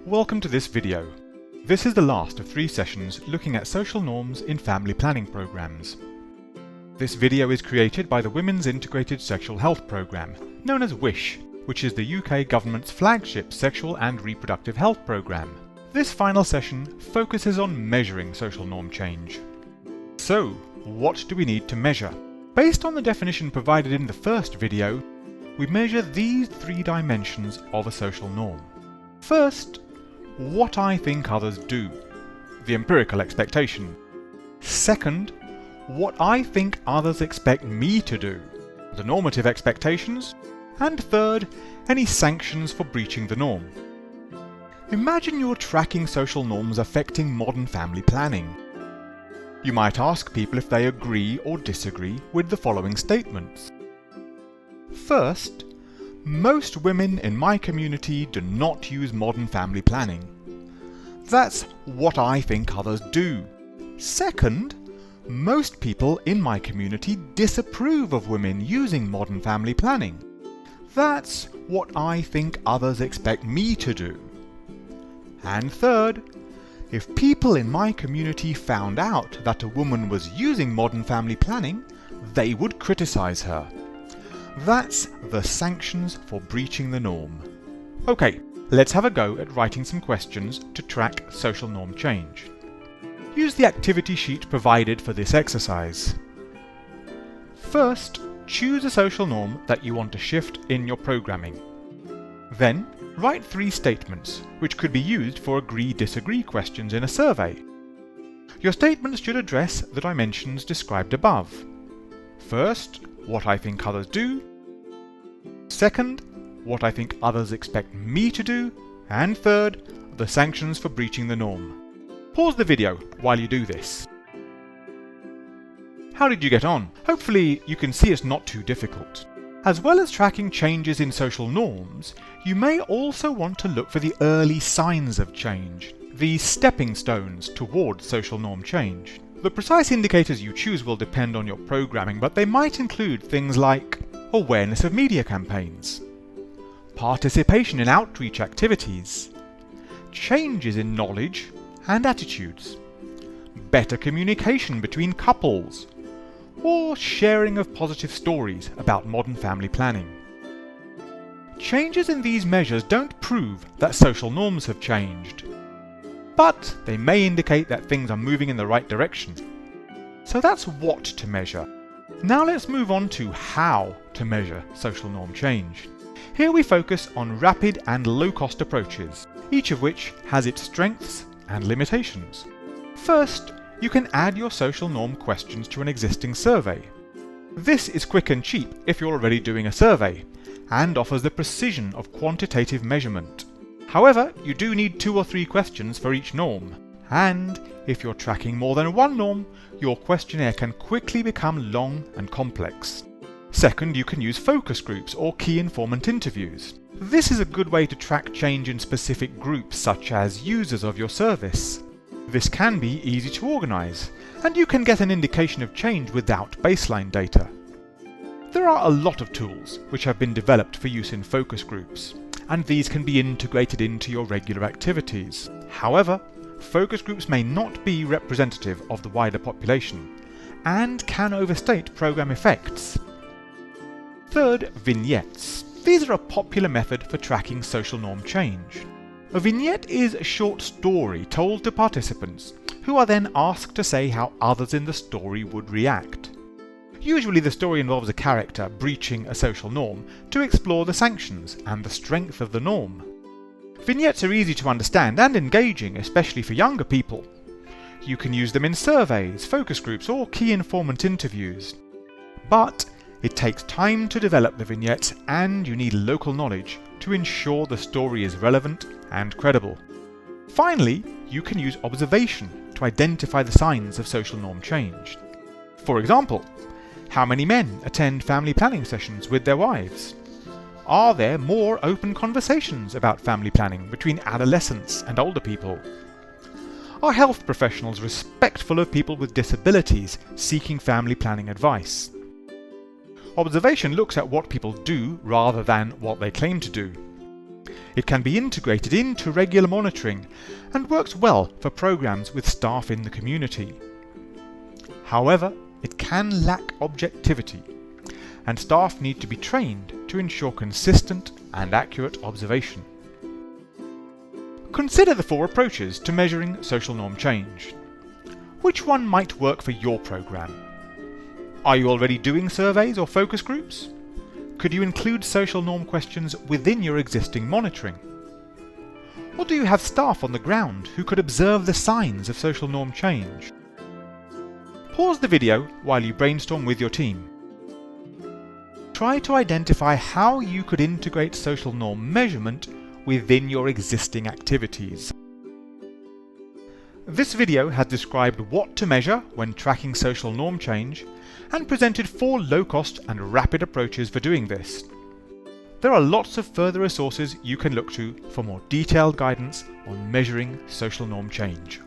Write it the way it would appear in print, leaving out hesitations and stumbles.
Welcome to this video. This is the last of 3 sessions looking at social norms in family planning programs. This video is created by the Women's Integrated Sexual Health Programme, known as WISH, which is the UK government's flagship sexual and reproductive health programme. This final session focuses on measuring social norm change. So, what do we need to measure? Based on the definition provided in the first video, we measure these 3 dimensions of a social norm. First, what I think others do, the empirical expectation. Second, what I think others expect me to do, the normative expectations. And third, any sanctions for breaching the norm. Imagine you're tracking social norms affecting modern family planning. You might ask people if they agree or disagree with the following statements. First, most women in my community do not use modern family planning. That's what I think others do. Second, most people in my community disapprove of women using modern family planning. That's what I think others expect me to do. And third, if people in my community found out that a woman was using modern family planning, they would criticize her. That's the sanctions for breaching the norm. Okay, let's have a go at writing some questions to track social norm change. Use the activity sheet provided for this exercise. First, choose a social norm that you want to shift in your programming. Then, write 3 statements, which could be used for agree-disagree questions in a survey. Your statements should address the dimensions described above. First, what I think others do. Second, what I think others expect me to do. And third, the sanctions for breaching the norm. Pause the video while you do this. How did you get on? Hopefully you can see it's not too difficult. As well as tracking changes in social norms, you may also want to look for the early signs of change, the stepping stones towards social norm change. The precise indicators you choose will depend on your programming, but they might include things like awareness of media campaigns, participation in outreach activities, changes in knowledge and attitudes, better communication between couples, or sharing of positive stories about modern family planning. Changes in these measures don't prove that social norms have changed, but they may indicate that things are moving in the right direction. So that's what to measure. Now let's move on to how to measure social norm change. Here we focus on rapid and low-cost approaches, each of which has its strengths and limitations. First, you can add your social norm questions to an existing survey. This is quick and cheap if you're already doing a survey, and offers the precision of quantitative measurement. However, you do need 2 or 3 questions for each norm, and if you're tracking more than one norm, your questionnaire can quickly become long and complex. Second, you can use focus groups or key informant interviews. This is a good way to track change in specific groups such as users of your service. This can be easy to organise, and you can get an indication of change without baseline data. There are a lot of tools which have been developed for use in focus groups, and these can be integrated into your regular activities. However, focus groups may not be representative of the wider population, and can overstate programme effects. Third, vignettes. These are a popular method for tracking social norm change. A vignette is a short story told to participants, who are then asked to say how others in the story would react. Usually the story involves a character breaching a social norm to explore the sanctions and the strength of the norm. Vignettes are easy to understand and engaging, especially for younger people. You can use them in surveys, focus groups, or key informant interviews. But it takes time to develop the vignettes, and you need local knowledge to ensure the story is relevant and credible. Finally, you can use observation to identify the signs of social norm change. For example, how many men attend family planning sessions with their wives? Are there more open conversations about family planning between adolescents and older people? Are health professionals respectful of people with disabilities seeking family planning advice? Observation looks at what people do rather than what they claim to do. It can be integrated into regular monitoring and works well for programs with staff in the community. However, it can lack objectivity, and staff need to be trained to ensure consistent and accurate observation. Consider the 4 approaches to measuring social norm change. Which one might work for your program? Are you already doing surveys or focus groups? Could you include social norm questions within your existing monitoring? Or do you have staff on the ground who could observe the signs of social norm change? Pause the video while you brainstorm with your team. Try to identify how you could integrate social norm measurement within your existing activities. This video has described what to measure when tracking social norm change and presented 4 low-cost and rapid approaches for doing this. There are lots of further resources you can look to for more detailed guidance on measuring social norm change.